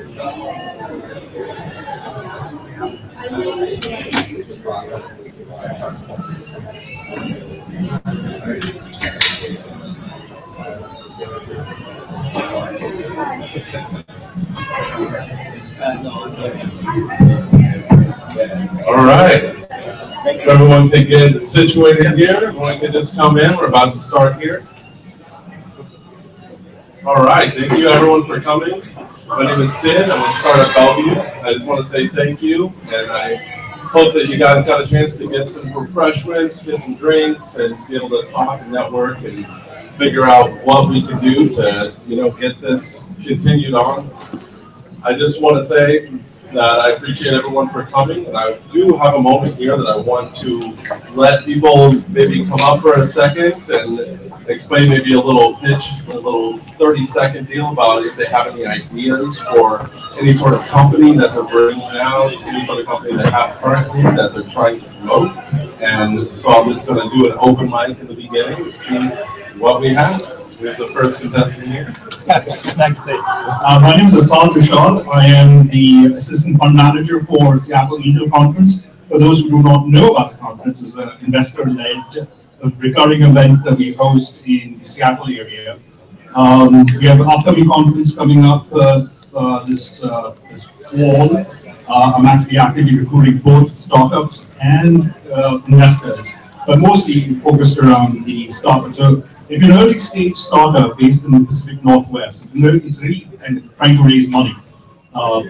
All right. If everyone can get situated here, everyone can just come in. We're about to start here. All right. Thank you, everyone, for coming. My name is Sid. I'm going to start at Bellevue. I just want to say thank you, and I hope that you guys got a chance to get some refreshments, get some drinks, and be able to talk and network and figure out what we can do to, get this continued on. I just want to say that I appreciate everyone for coming, and I do have a moment here that I want to let people maybe come up for a second and explain maybe a little pitch, a little 30-second deal about if they have any ideas for any sort of company that they're bringing out, any sort of company they have currently that they're trying to promote. And so I'm just going to do an open mic in the beginning to see what we have. Here's the first contestant here. Thanks, Sid. My name is Asad Rashad. I am the Assistant Fund Manager for Seattle INTIAL Conference. For those who do not know about the conference, it's an investor-led recurring event that we host in the Seattle area. We have an upcoming conference coming up this fall. I'm actually actively recruiting both startups and investors, but mostly focused around the startups. So if you're an early stage startup based in the Pacific Northwest, it's really trying to raise money,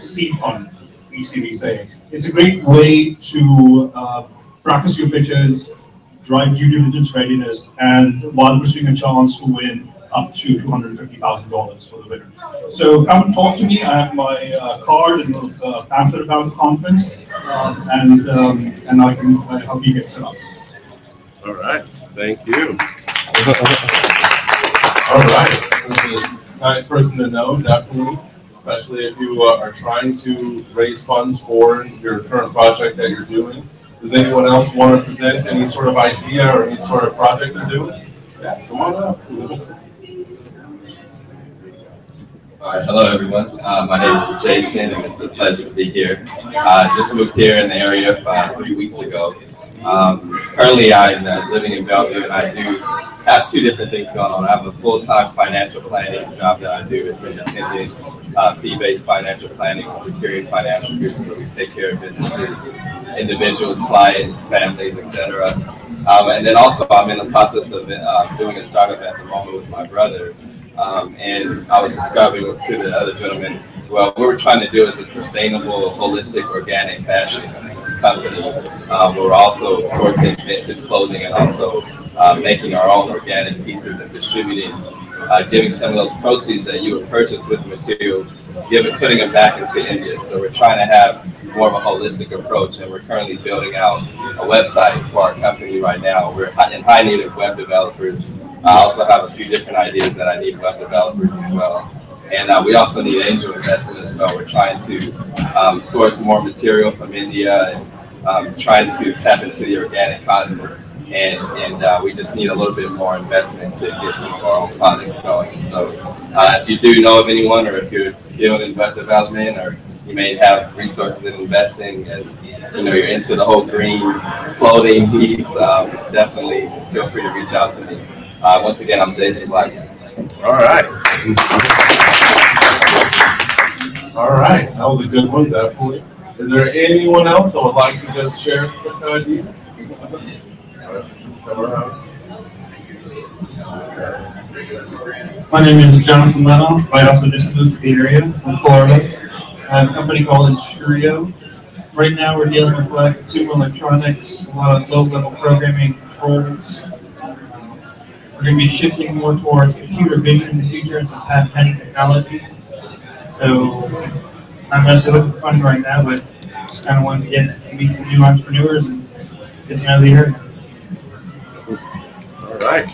seed fund, we say. It's a great way to practice your pitches, drive due diligence readiness, and while pursuing a chance to win up to $250,000 for the winner. So come and talk to me. I have my card and pamphlet about the conference, and I can help you get set up. All right, thank you. All right, nice person to know, definitely, especially if you are trying to raise funds for your current project that you're doing. Does anyone else want to present any sort of idea or any sort of project they're doing? Yeah, come on up. All right, hello everyone. My name is Jason, and it's a pleasure to be here. Just moved here in the area 3 weeks ago. Currently, I'm living in Bellevue, and I do have two different things going on. I have a full-time financial planning job that I do. It's independent, fee-based financial planning, securing financial groups. So we take care of businesses, individuals, clients, families, etc. And then also, I'm in the process of doing a startup at the moment with my brother. And I was discovering to the other gentleman, well, what we're trying to do is a sustainable, holistic, organic fashion company. We're also sourcing vintage clothing and also making our own organic pieces and distributing, giving some of those proceeds that you would purchase with material, putting them back into India. So we're trying to have more of a holistic approach, and we're currently building out a website for our company right now. We're in high need of web developers. I also have a few different ideas that I need web developers as well. And we also need angel investment as well. We're trying to source more material from India and trying to tap into the organic cotton. And we just need a little bit more investment to get some of our own products going. So if you do know of anyone, or if you're skilled in web development, or you may have resources in investing, and you're into the whole green clothing piece, definitely feel free to reach out to me. Once again, I'm Jason Black. All right. All right, that was a good one, definitely. Is there anyone else that would like to just share a quick idea? My name is Jonathan Leno. I also just moved to the area from Florida. I have a company called Insturio. Right now we're dealing with a lot of consumer electronics, a lot of low-level programming controls. We're going to be shifting more towards computer vision in the future and some patent technology. So I'm mostly looking for funding right now, but just kind of wanted to meet some new entrepreneurs and get to know the area. All right.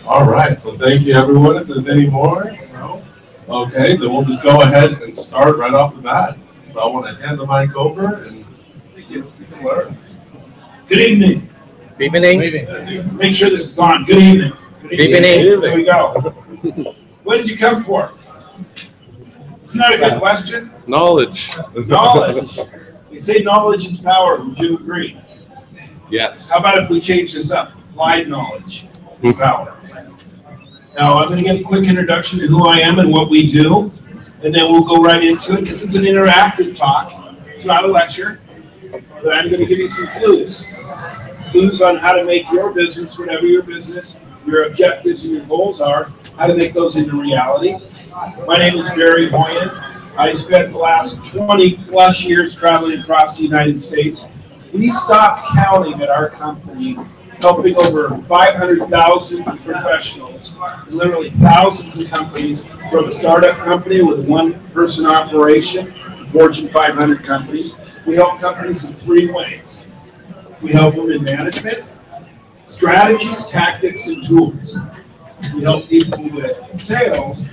All right. So thank you, everyone. If there's any more, no? Okay, then we'll just go ahead and start right off the bat. So I want to hand the mic over and you can learn. Good evening. Good evening. Make sure this is on. Good evening. Good evening. Here we go. What did you come for? Isn't that a good question? Knowledge. Knowledge. We say knowledge is power. Would you agree? Yes. How about if we change this up? Applied knowledge is power. Now, I'm going to give a quick introduction to who I am and what we do, and then we'll go right into it. This is an interactive talk. It's not a lecture, but I'm going to give you some clues. Clues on how to make your business, whatever your business, your objectives and your goals are, how to make those into reality. My name is Barry HOYAN. I spent the last 20 plus years traveling across the United States. We stopped counting at our company, helping over 500,000 professionals, literally thousands of companies, from a startup company with a one-person operation to Fortune 500 companies. We help companies in three ways. We help them in management, strategies, tactics, and tools. We help people with sales,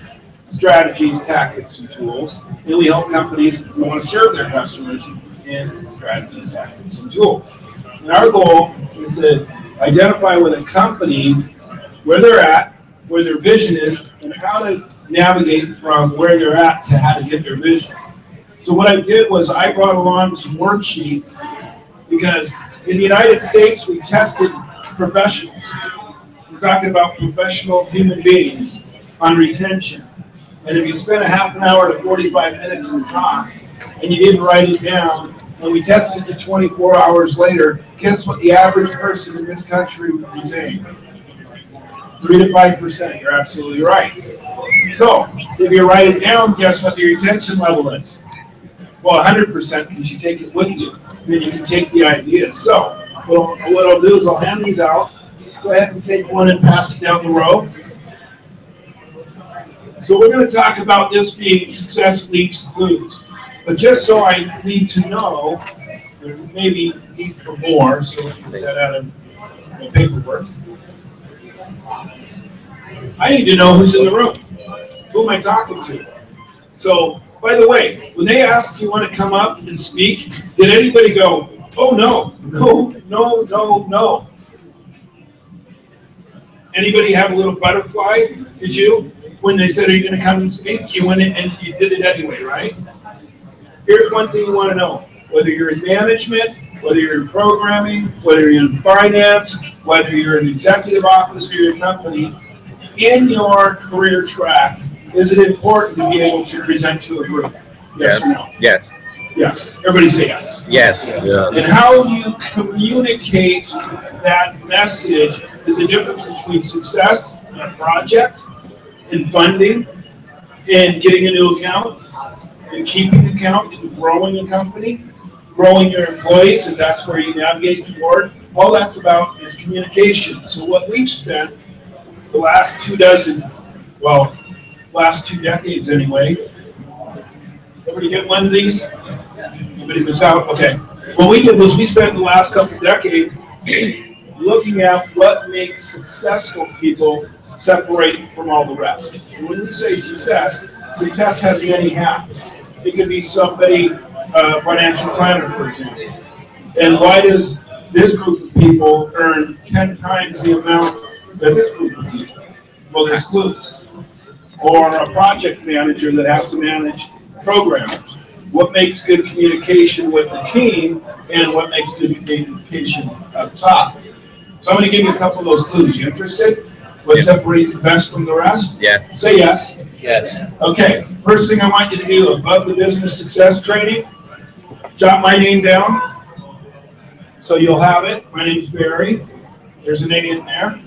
strategies, tactics, and tools. And we help companies who want to serve their customers in strategies, tactics, and tools. And our goal is to identify with a company where they're at, where their vision is, and how to navigate from where they're at to how to get their vision. So what I did was I brought along some worksheets because in the United States we tested professionals. We're talking about professional human beings on retention. And if you spend a half an hour to 45 minutes in the talk and you didn't write it down, and we tested it 24 hours later, guess what the average person in this country retained? 3 to 5%. You're absolutely right. So if you write it down, guess what your retention level is? Well, 100% because you take it with you. Then you can take the ideas. So what I'll do is I'll hand these out. Go ahead and take one and pass it down the row. So we're going to talk about this being success leads clues. But just so I need to know, or maybe need for more, so let me get that out of my paperwork. I need to know who's in the room. Who am I talking to? So, by the way, when they ask you want to come up and speak, did anybody go, oh no, no, no, no, no? Anybody have a little butterfly? Did you? When they said, are you going to come and speak? You went in and you did it anyway, right? Here's one thing you want to know. Whether you're in management, whether you're in programming, whether you're in finance, whether you're an executive officer of your company, in your career track, is it important to be able to present to a group? Yes or no? Yes. Yes. Everybody say yes. Yes. And how you communicate that message is the difference between success in a project, in funding, in getting a new account, in keeping an account, in growing a company, growing your employees, and that's where you navigate toward. All that's about is communication. So what we've spent the last last 2 decades anyway. Everybody get one of these? Anybody miss out? Okay. What we did was we spent the last couple of decades looking at what makes successful people separate from all the rest. And when we say success, success has many hats. It could be somebody, a financial planner, for example. And why does this group of people earn 10 times the amount that this group of people? Well, there's clues. Or a project manager that has to manage programmers. What makes good communication with the team and what makes good communication up top? So I'm going to give you a couple of those clues. You interested? What separates the best from the rest? Yeah. Say yes. Yes. Okay. First thing I want you to do, above the business success training, jot my name down. So you'll have it. My name's Barry. There's an A in there.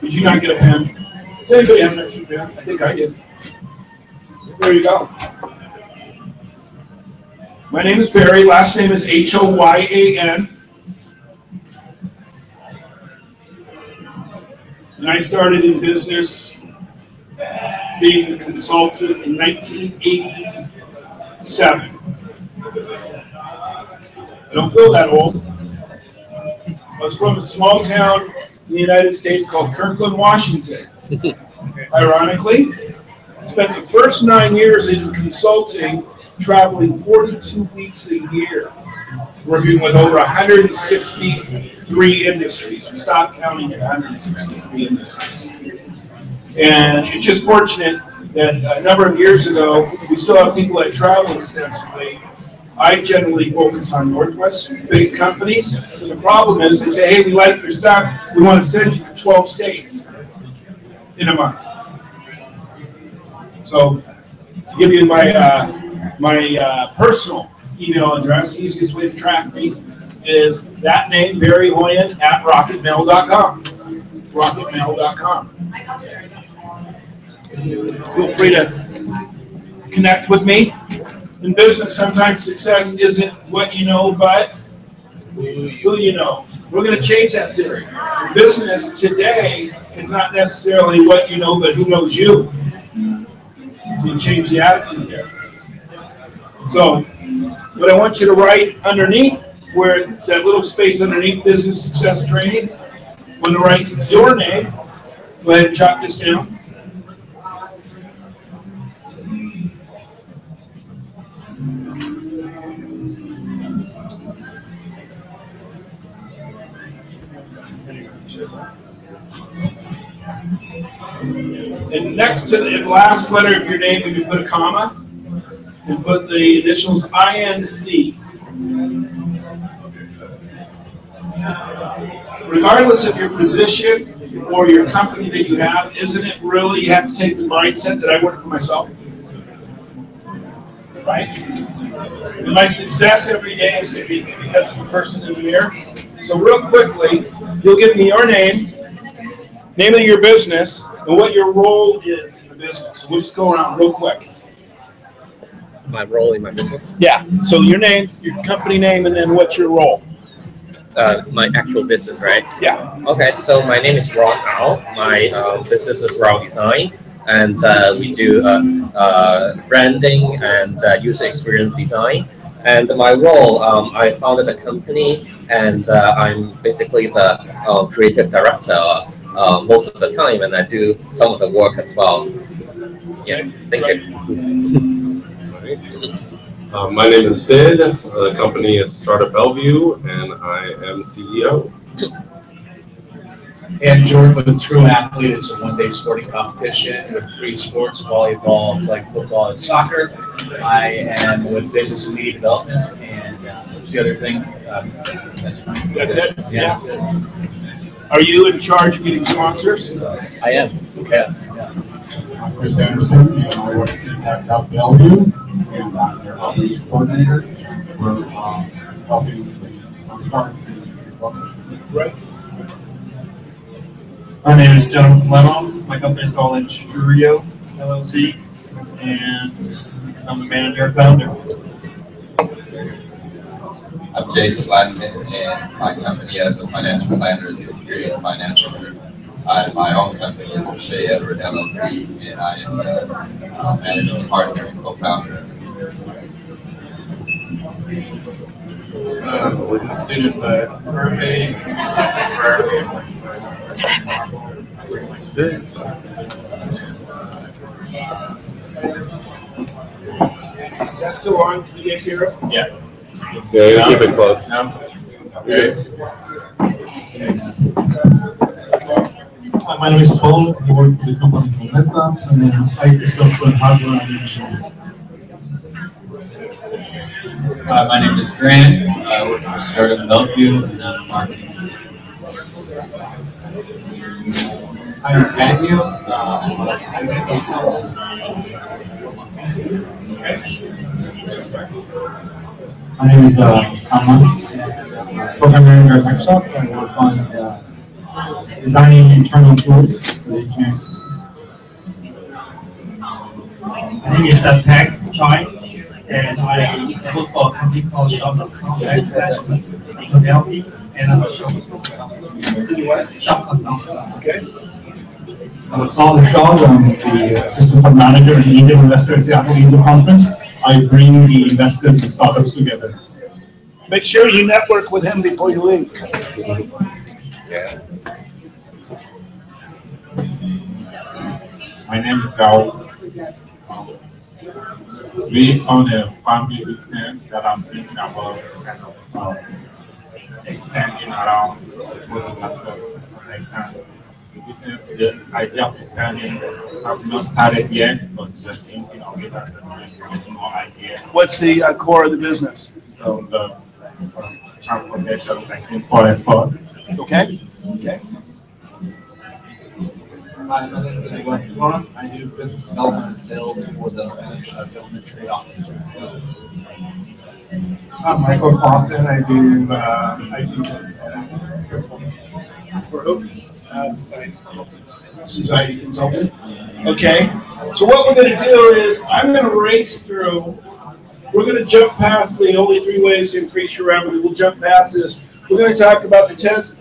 Did you not get a pen? Does anybody have an extra pen? I think I did. There you go. My name is Barry. Last name is HOYAN. And I started in business being a consultant in 1987. I don't feel that old. I was from a small town in the United States called Kirkland, Washington. Ironically, spent the first 9 years in consulting, traveling 42 weeks a year, working with over 163 industries. We stopped counting at 163 industries. And it's just fortunate that a number of years ago, we still have people that travel extensively. I generally focus on Northwest-based companies. And the problem is they say, hey, we like your stuff. We want to send you to 12 states in a month. So I'll give you my personal email address. Easiest way to track me is that name, Barry Hoyan, at rocketmail.com. Rocketmail.com. Feel free to connect with me. In business, sometimes success isn't what you know, but who you know. We're going to change that theory. In business today, it's not necessarily what you know, but who knows you. So you change the attitude there. So what I want you to write underneath, where that little space underneath business success training, I'm going to write your name. Go ahead and jot this down. And next to the last letter of your name, you can put a comma and put the initials INC. Regardless of your position or your company that you have, isn't it really you have to take the mindset that I work for myself? Right? And my success every day is going to be because of the person in the mirror. So real quickly, you'll give me your name of your business, and what your role is in the business. So we'll just go around real quick. My role in my business? Yeah. So your name, your company name, and then what's your role? My actual business, right? Yeah. Okay, so my name is Ron Ao. My business is Rao Design, and we do branding and user experience design. And my role, I founded a company, and I'm basically the creative director most of the time, and I do some of the work as well. Yeah, thank you. My name is Sid. The company is Startup Bellevue, and I am CEO. And Jordan with a True Athlete is a one-day sporting competition with 3 sports: volleyball, flag football, and soccer. I am with business and media development, and what's the other thing? That's it? Yeah, that's it. Are you in charge of getting sponsors? I am. Yeah. I'm Chris Anderson, and I work at Startup Bellevue, and I'm their outreach coordinator. We're helping start. Right. My name is Jonathan Lemon. My company is called Instrurio LLC, and I'm the manager and founder. I'm Jason Blackman, and my company as a financial planner is Security Financial Group. My own company is O'Shea Edward LLC, and I am the managing partner and co-founder. We're the student rarely. Is that still on? Can you guys hear us? Yeah. Yeah, keep it close. Okay. My name is Paul. I work with the company called Meta, and I software, hardware, and engineering. My name is Grant. I work for Startup Bellevue, and I'm marketing. I'm Daniel. My name is Saman, program manager at Microsoft. I work on designing internal tools for the engineering system. My name is Tag Chai, and I work for a company called Shop.com, and I'm a shop consultant. Okay. I'm Saul Rashad. I'm the assistant fund manager and angel investor at the Apple Angel Conference. I bring the investors and startups together. Make sure you network with him before you leave. Yeah. My name is Gao. We own a family business that I'm thinking about expanding around most investors as I can. the idea of expanding, I've not started yet, but just thinking of it as a more idea. What's the core of the business? So the transportation, like import export. Okay. Okay. Hi, my name is Nicholas Moran. I do business development and sales for the Spanish Government Trade Office. So, I'm Michael Clausen. I do IT business and principal for who? Society Consulting. Society Consulting. Okay. So what we're going to do is I'm going to race through. We're going to jump past the only 3 ways to increase your revenue. We'll jump past this. We're going to talk about the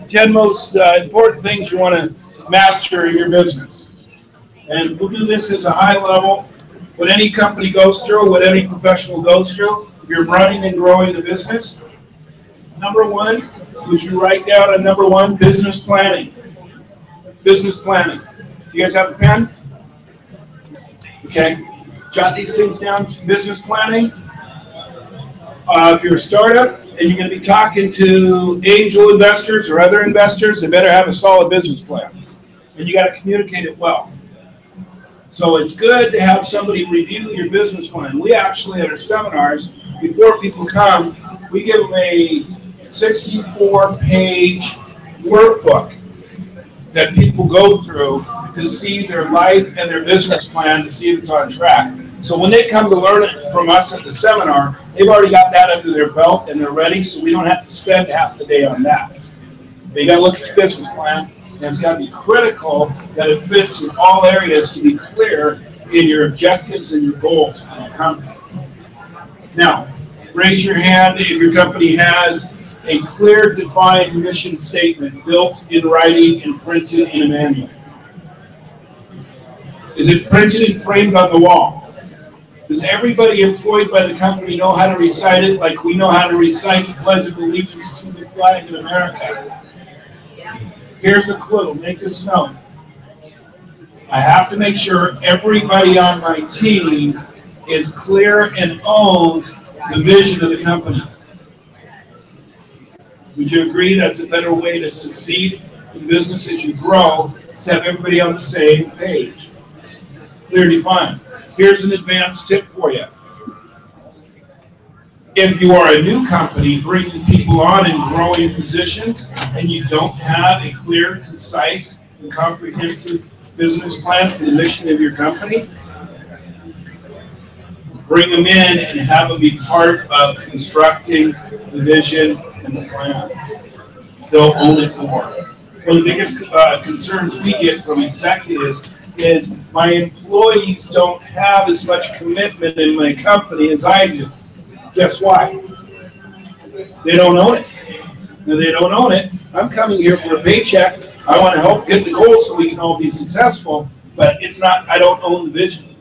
10 most important things you want to master in your business. And we'll do this as a high level. What any company goes through, what any professional goes through, if you're running and growing the business. Number 1, would you write down on number 1, business planning. Business planning. You guys have a pen? Okay. Jot these things down. Business planning. If you're a startup and you're going to be talking to angel investors or other investors, they better have a solid business plan. And you got to communicate it well. So it's good to have somebody review your business plan. We actually, at our seminars, before people come, we give them a 64-page workbook that people go through to see their life and their business plan to see if it's on track. So when they come to learn it from us at the seminar, they've already got that under their belt and they're ready, so we don't have to spend half the day on that. But you got to look at your business plan, and it's got to be critical that it fits in all areas to be clear in your objectives and your goals for the company. Now, raise your hand if your company has a clear, defined mission statement built in writing and printed in a manual. Is it printed and framed on the wall? Does everybody employed by the company know how to recite it like we know how to recite the Pledge of Allegiance to the flag of America? Here's a clue. Make this note. I have to make sure everybody on my team is clear and owns the vision of the company. Would you agree that's a better way to succeed in business as you grow, to have everybody on the same page? Clear, defined. Here's an advanced tip for you. If you are a new company bringing people on in growing positions and you don't have a clear, concise, and comprehensive business plan for the mission of your company, bring them in and have them be part of constructing the vision and the plan. They'll own it more. One of the biggest concerns we get from executives is my employees don't have as much commitment in my company as I do. Guess why? They don't own it. Now they don't own it. I'm coming here for a paycheck. I want to help get the goals so we can all be successful, but it's not, I don't own the vision.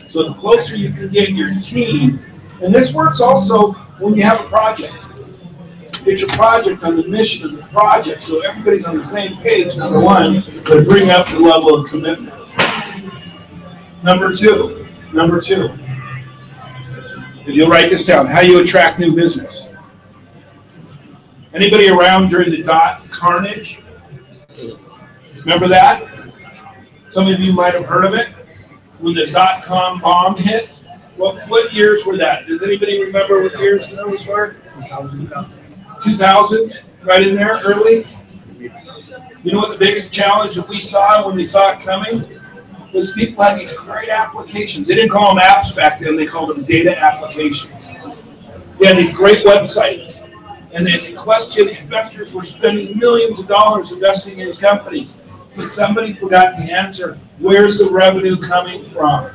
So the closer you can get your team, and this works also when you have a project. Get your project on the mission of the project so everybody's on the same page, number 1, but bring up the level of commitment. Number two, if you'll write this down, how you attract new business. Anybody around during the dot carnage? Remember that? Some of you might have heard of it. When the dot-com bomb hit. What years were that? Does anybody remember what years those were? 2000, right in there, early. You know what the biggest challenge that we saw when we saw it coming? Was people had these great applications. They didn't call them apps back then, they called them data applications. They had these great websites. And then the question, investors were spending millions of dollars investing in these companies. But somebody forgot to answer, where's the revenue coming from?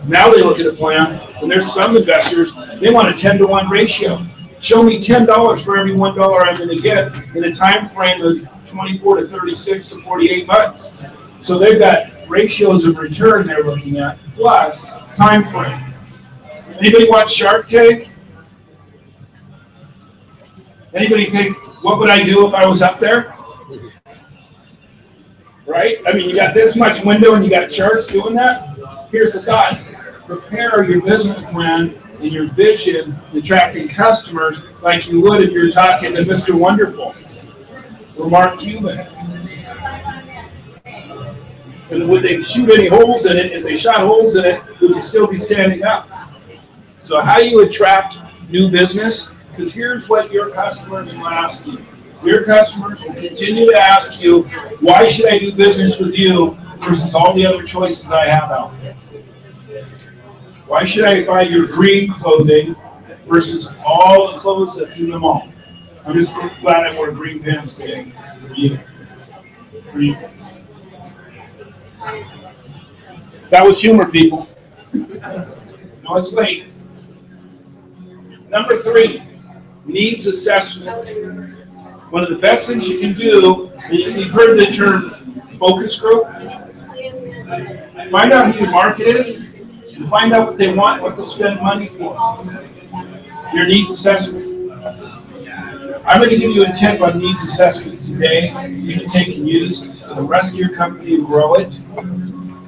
Now they look at a plan, and there's some investors, they want a 10-to-1 ratio. Show me $10 for every $1 I'm going to get in a time frame of 24 to 36 to 48 months. So they've got ratios of return they're looking at, plus time frame. Anybody watch Shark Tank? Anybody think, what would I do if I was up there? Right? I mean, you got this much window and you got charts doing that. Here's the thought. Prepare your business plan and your vision attracting customers like you would if you're talking to Mr. Wonderful. were Mark Cuban. And would they shoot any holes in it? If they shot holes in it, would you still be standing up? So how you attract new business? Because here's what your customers will ask you. Your customers will continue to ask you, why should I do business with you versus all the other choices I have out there? Why should I buy your green clothing versus all the clothes that's in the mall? I'm just glad I wore green pants today. For you. That was humor, people. No, it's late. Number 3, needs assessment. One of the best things you can do, you've heard the term focus group. Find out who your market is, and find out what they want, what they'll spend money for. Your needs assessment. I'm going to give you a tip on needs assessment today you can take and use for the rest of your company and grow it.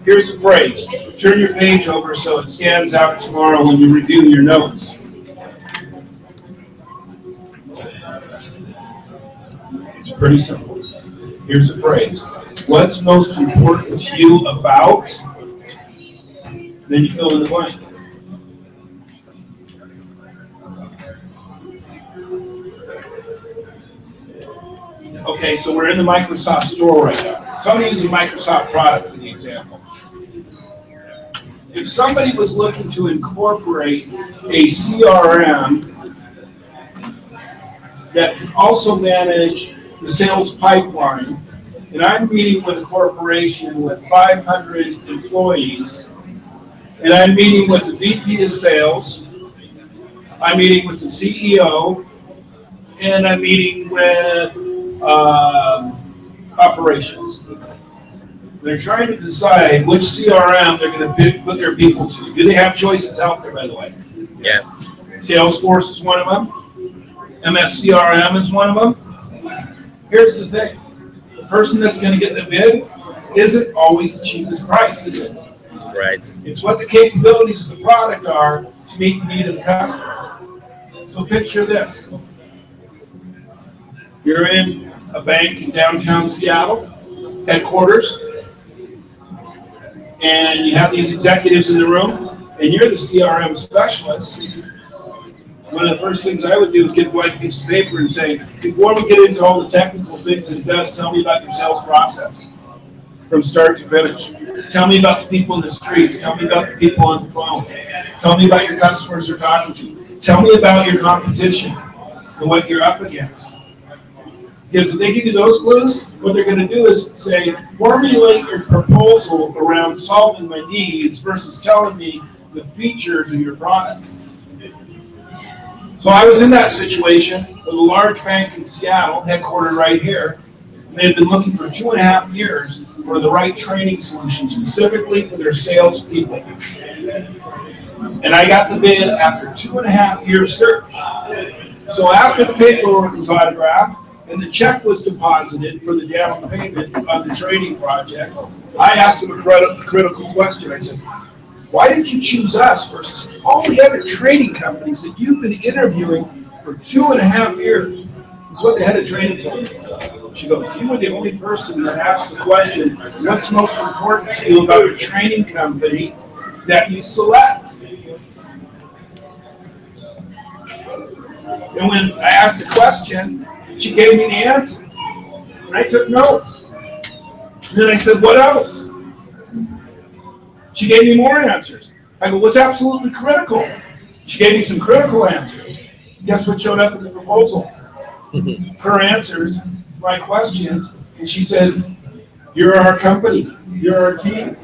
Here's a phrase. Turn your page over so it stands out tomorrow when you review your notes. It's pretty simple. Here's a phrase. What's most important to you about? Then you fill in the blank. Okay, so we're in the Microsoft store right now. Somebody uses a Microsoft product for the example. If somebody was looking to incorporate a CRM that could also manage the sales pipeline, and I'm meeting with a corporation with 500 employees, and I'm meeting with the VP of sales, I'm meeting with the CEO, and I'm meeting with operations. They're trying to decide which CRM they're going to put their people to. Do they have choices out there, by the way? Yes. Salesforce is one of them. MS-CRM is one of them. Here's the thing. The person that's going to get the bid isn't always the cheapest price, is it? Right. It's what the capabilities of the product are to meet the need of the customer. So picture this. You're in a bank in downtown Seattle, headquarters, and you have these executives in the room, and you're the CRM specialist. One of the first things I would do is get a blank piece of paper and say, before we get into all the technical things that it does, tell me about your sales process from start to finish. Tell me about the people in the streets. Tell me about the people on the phone. Tell me about your customers you're talking to. Tell me about your competition and what you're up against. Because if they give you those clues, what they're going to do is say, formulate your proposal around solving my needs versus telling me the features of your product. So I was in that situation with a large bank in Seattle, headquartered right here. And they had been looking for 2.5 years for the right training solution, specifically for their salespeople. And I got the bid after 2.5 years search. So after the paperwork was autographed, and the check was deposited for the down payment on the training project, I asked them a critical question. I said, why did you choose us versus all the other training companies that you've been interviewing for 2.5 years? That's what the head of training told me. She goes, you were the only person that asked the question, what's most important to you about a training company that you select? And when I asked the question, she gave me the answer. And I took notes. And then I said, what else? She gave me more answers. I go, what's absolutely critical? She gave me some critical answers. Guess what showed up in the proposal? Her answers, my questions, and she said, you're our company. You're our team.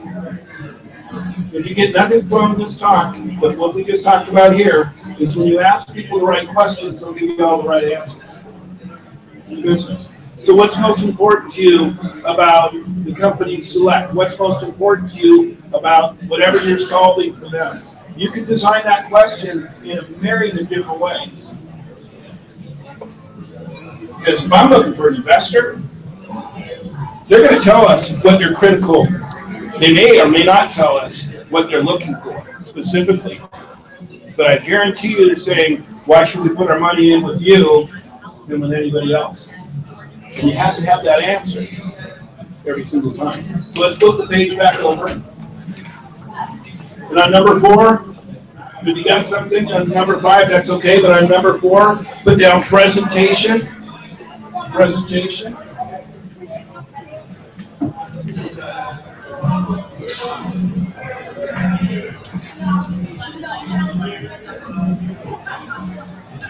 If you get nothing from this talk, but what we just talked about here, is when you ask people the right questions, they'll give you all the right answers. Business. So what's most important to you about the company you select? What's most important to you about whatever you're solving for them? You can design that question in a myriad of different ways. Because if I'm looking for an investor, they're going to tell us what they're critical. They may or may not tell us what they're looking for specifically. But I guarantee you they're saying, why should we put our money in with you than with anybody else? And you have to have that answer every single time. So let's flip the page back over. And on number 4, if you got something on number 5, that's okay. But on number 4, put down presentation. Presentation.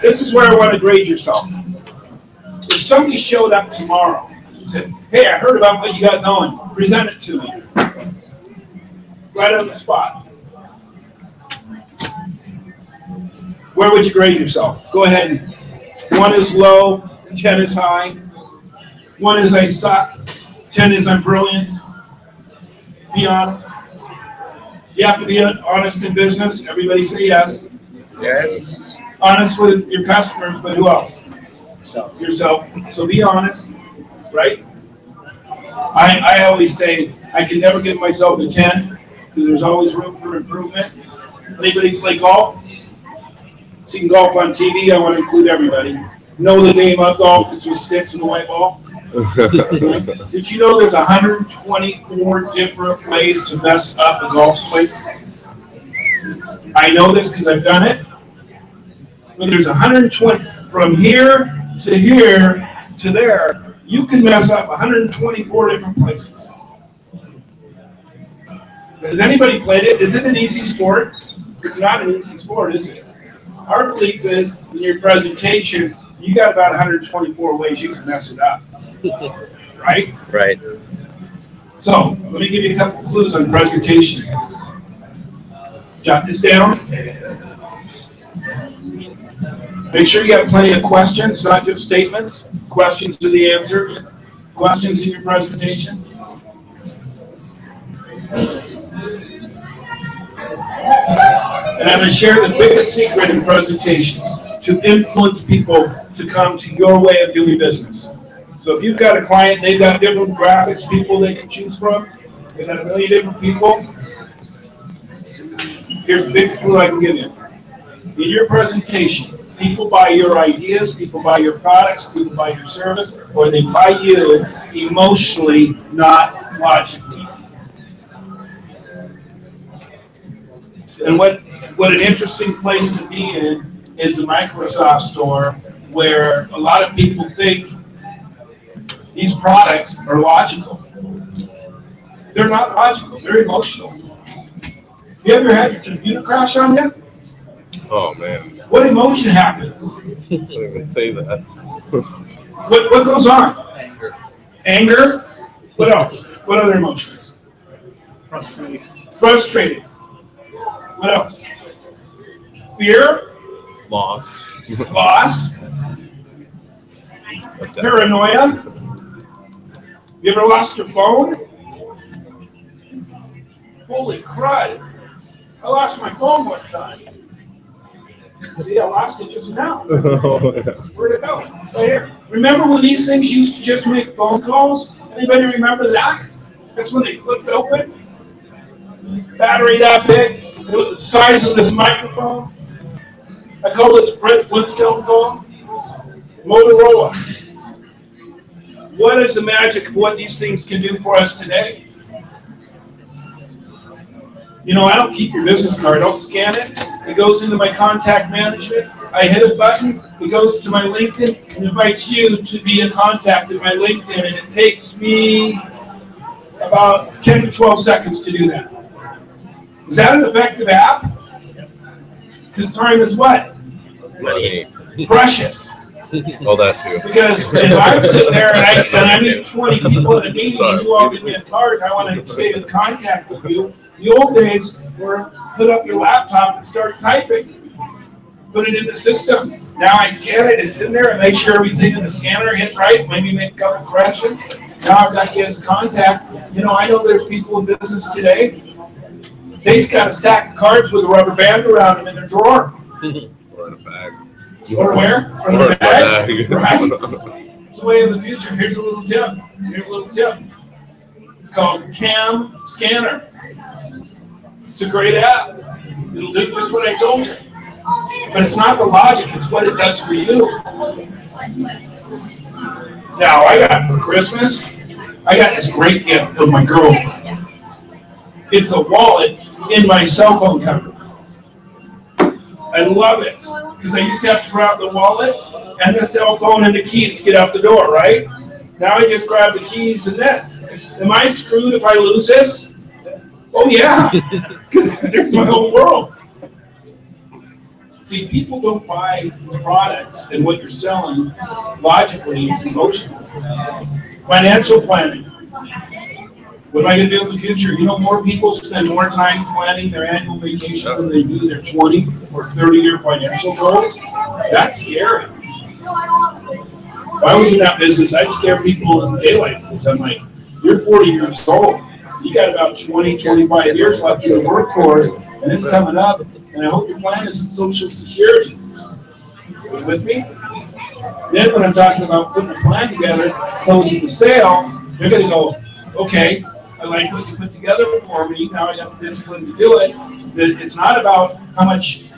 This is where I want to grade yourself. If somebody showed up tomorrow and said, hey, I heard about what you got going, present it to me. Right on the spot. Where would you grade yourself? Go ahead. 1 is low, 10 is high. 1 is I suck, 10 is I'm brilliant. Be honest. You have to be honest in business. Everybody say yes. Yes. Honest with your customers, but who else? Yourself. So be honest, right? I always say I can never give myself a 10 because there's always room for improvement. Anybody play golf? See golf on TV. I want to include everybody. Know the game of golf? It's with sticks and a white ball. Did you know there's 124 different ways to mess up a golf swing? I know this because I've done it. But there's 120 from here to there. You can mess up 124 different places. Has anybody played it? Is it an easy sport? It's not an easy sport, is it? Our belief is in your presentation, you got about 124 ways you can mess it up. Right? Right. So, let me give you a couple clues on presentation. Jot this down. Make sure you have plenty of questions, not just statements. Questions to the answers. Questions in your presentation. And I'm going to share the biggest secret in presentations to influence people to come to your way of doing business. So if you've got a client, they've got different graphics people they can choose from. They've got a million different people. Here's the biggest clue I can give you. In your presentation, people buy your ideas, people buy your products, people buy your service, or they buy you emotionally, not logically. And what an interesting place to be in is the Microsoft store, where a lot of people think these products are logical. They're not logical, they're emotional. You ever had your computer crash on you? Oh man. What emotion happens? I can't even say that. What goes on? Anger. Anger? What else? What other emotions? Frustrated. Frustrated. What else? Fear? Loss. Loss? Paranoia? You ever lost your phone? Holy crud. I lost my phone one time. See, I lost it just now. Where'd it go? Right here. Remember when these things used to just make phone calls? Anybody remember that? That's when they flipped open. Battery that big. It was the size of this microphone. I called it the Fred Flintstone phone. Motorola. What is the magic of what these things can do for us today? You know, I don't keep your business card. I'll scan it. It goes into my contact management. I hit a button. It goes to my LinkedIn and invites you to be in contact with my LinkedIn. And it takes me about 10 to 12 seconds to do that. Is that an effective app? Because time is what? Money. Precious. Well, that too. Because if I'm sitting there and I meet 20 people in a meeting and you all give me a card and I want to stay in contact with you, the old days were put up your laptop and start typing. Put it in the system. Now I scan it, it's in there, and make sure everything in the scanner hits right, maybe make a couple corrections. Now I've got you as contact. You know, I know there's people in business today, they just got a stack of cards with a rubber band around them in their drawer. Or in a bag. Or where? Or in the bag. Right? It's the way of the future. Here's a little tip. Here's a little tip. It's called Cam Scanner. It's a great app. It'll do just what I told you. But it's not the logic, it's what it does for you. Now, I got for Christmas, I got this great gift for my girlfriend. It's a wallet in my cell phone cover. I love it, because I used to have to grab the wallet and the cell phone and the keys to get out the door, right? Now I just grab the keys and this. Am I screwed if I lose this? Oh yeah, because there's my whole world. See, people don't buy products and what you're selling logically, it's emotional. Financial planning. What am I going to do in the future? You know, more people spend more time planning their annual vacation than they do their 20 or 30-year financial goals. That's scary. If I was in that business, I'd scare people in the daylight because I'm like, you're 40 years old. You got about 20, 25 years left in the workforce, and it's coming up, and I hope your plan isn't Social Security. Are you with me? Then when I'm talking about putting a plan together, closing the sale, they're going to go, okay, I like what you put together for me. Now I got the discipline to do it. It's not about how much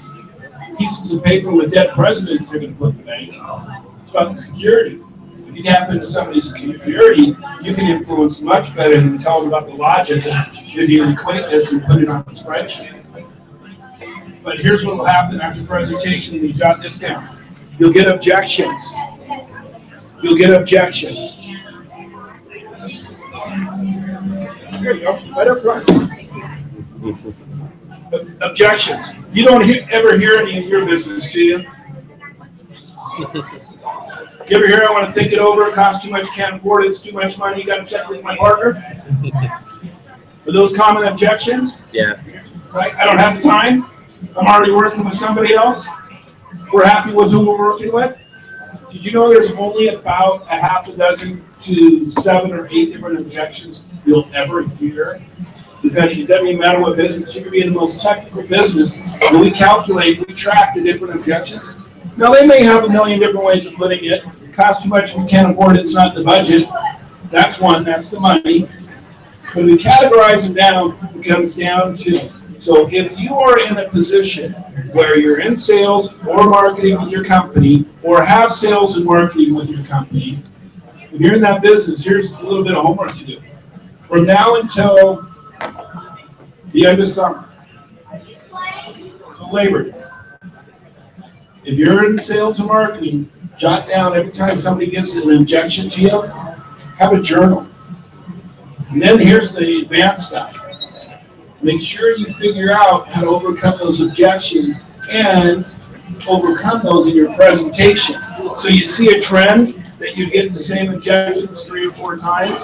pieces of paper with dead presidents they're going to put in the bank. It's about the security. If you tap into somebody's security, you can influence much better than tell them about the logic if you equate this and put it on the spreadsheet. But here's what will happen after presentation when you jot this down. You'll get objections. You'll get objections. There you go, right up front. Objections. You don't ever hear any in your business, do you? You ever hear, I want to think it over, it costs too much, can't afford it, it's too much money, you got to check with my partner? Are those common objections? Yeah. Right? I don't have the time. I'm already working with somebody else. We're happy with who we're working with. Did you know there's only about a half a dozen to 7 or 8 different objections you'll ever hear? Depending, it doesn't even matter what business. You could be in the most technical business, and we calculate, we track the different objections. Now, they may have a million different ways of putting it. Cost too much, we can't afford it, it's not in the budget. That's one, that's the money. When we categorize them down, it comes down to, so if you are in a position where you're in sales or marketing with your company, or have sales and marketing with your company, if you're in that business, here's a little bit of homework to do. From now until the end of summer, so Labor Day, if you're in sales and marketing, jot down every time somebody gives an objection to you, have a journal. And then here's the advanced stuff. Make sure you figure out how to overcome those objections and overcome those in your presentation. So you see a trend that you get the same objections 3 or 4 times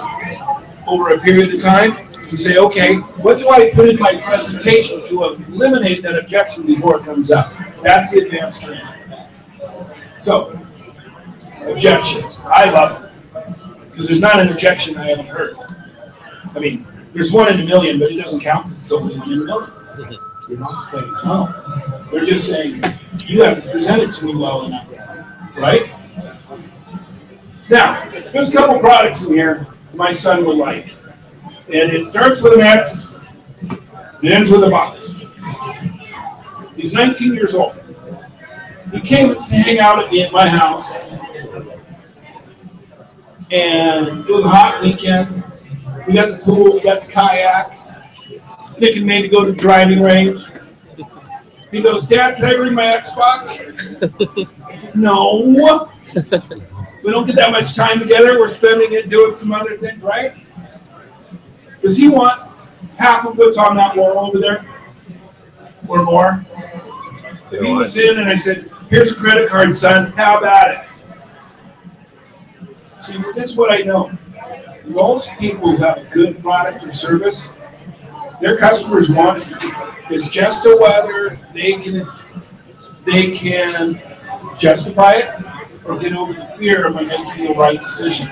over a period of time. You say, okay, what do I put in my presentation to eliminate that objection before it comes up? That's the advanced training. So, objections. I love it. Because there's not an objection I haven't heard. I mean, there's 1 in a million, but it doesn't count as so 1 in a million. You're not saying no. They're just saying, you haven't presented to me well enough. Right? Now, there's a couple products in here my son would like. And it starts with an X, it ends with a box. He's 19 years old. He came to hang out at my house, and it was a hot weekend. We got the pool, we got the kayak, thinking maybe go to the driving range. He goes, Dad, can I bring my Xbox? I said, no. We don't get that much time together. We're spending it doing some other things, right? Does he want half of what's on that wall over there? Or more? If he was in and I said, here's a credit card, son, how about it? See, this is what I know. Most people who have a good product or service, their customers want it. It's just whether they can justify it or get over the fear of making the right decision.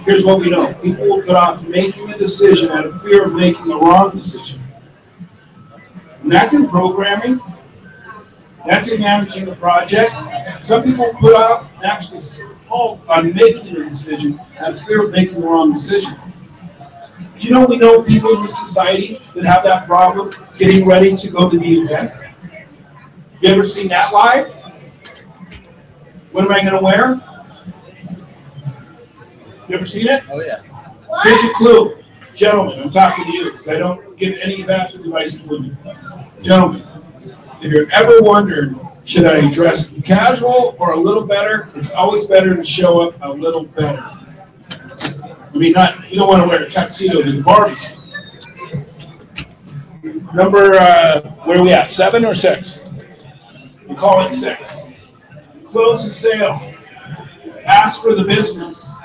Here's what we know. People will put off making a decision out of fear of making the wrong decision. And that's in programming. That's in managing a project. Some people put off actually on making a decision out of fear of making the wrong decision. Do you know we know people in the society that have that problem getting ready to go to the event? You ever seen that live? What am I going to wear? You ever seen it? Oh, yeah. Here's a clue. Gentlemen, I'm talking to you because I don't give any bastard advice to women. Gentlemen, if you're ever wondering, should I dress casual or a little better, it's always better to show up a little better. I mean, you don't want to wear a tuxedo to the barbecue. Number, where are we at, 7 or 6? We call it 6. Close the sale. Ask for the business.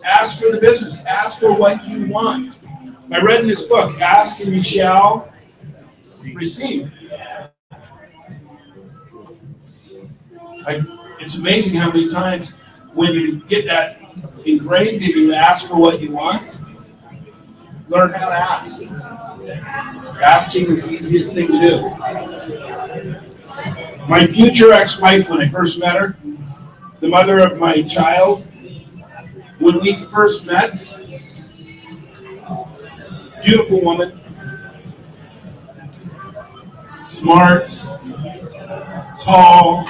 Ask for the business. Ask for what you want. I read in this book, ask and you shall receive. It's amazing how many times when you get that ingrained in you, ask for what you want, learn how to ask. Asking is the easiest thing to do. My future ex-wife, when I first met her, the mother of my child, when we first met, beautiful woman, smart, tall,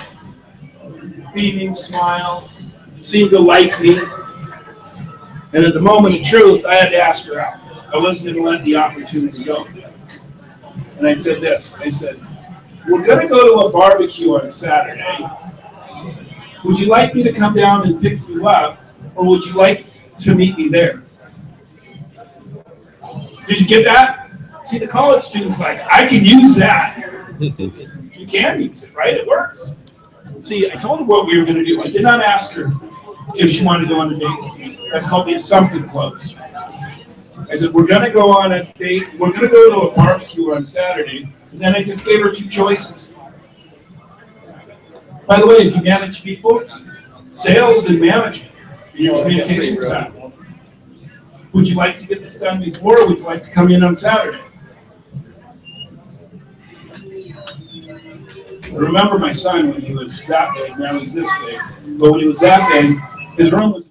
beaming smile, seemed to like me. And at the moment of truth, I had to ask her out. I wasn't going to let the opportunity go. And I said this, I said, we're going to go to a barbecue on Saturday. Would you like me to come down and pick you up, or would you like to meet me there? Did you get that? See, the college students like, I can use that. You can use it, right? It works. See, I told her what we were going to do. I did not ask her if she wanted to go on a date with me. That's called the assumptive clause. I said, we're going to go on a date. We're going to go to a barbecue on Saturday. And then I just gave her 2 choices. By the way, if you manage people, sales and management, your communication style. Would you like to get this done before, or would you like to come in on Saturday? I remember my son when he was that big, now he's this big. But when he was that big, his room was